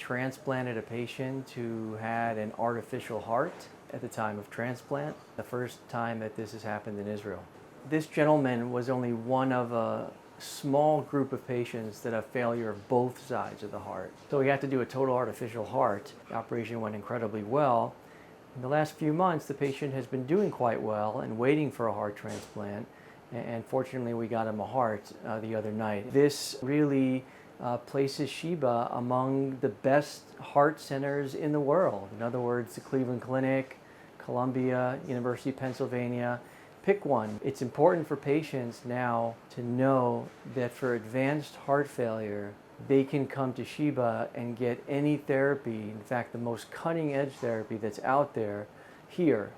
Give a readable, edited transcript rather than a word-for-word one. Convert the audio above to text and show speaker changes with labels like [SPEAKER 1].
[SPEAKER 1] transplanted a patient who had an artificial heart at the time of transplant, the first time that this has happened in Israel. This gentleman was only one of a small group of patients that have failure of both sides of the heart. So we had to do a total artificial heart. The operation went incredibly well. In the last few months, the patient has been doing quite well and waiting for a heart transplant. And fortunately, we got him a heart the other night. This really places Sheba among the best heart centers in the world. In other words, the Cleveland Clinic, Columbia, University of Pennsylvania, pick one. It's important for patients now to know that for advanced heart failure, they can come to Sheba and get any therapy, in fact, the most cutting edge therapy that's out there here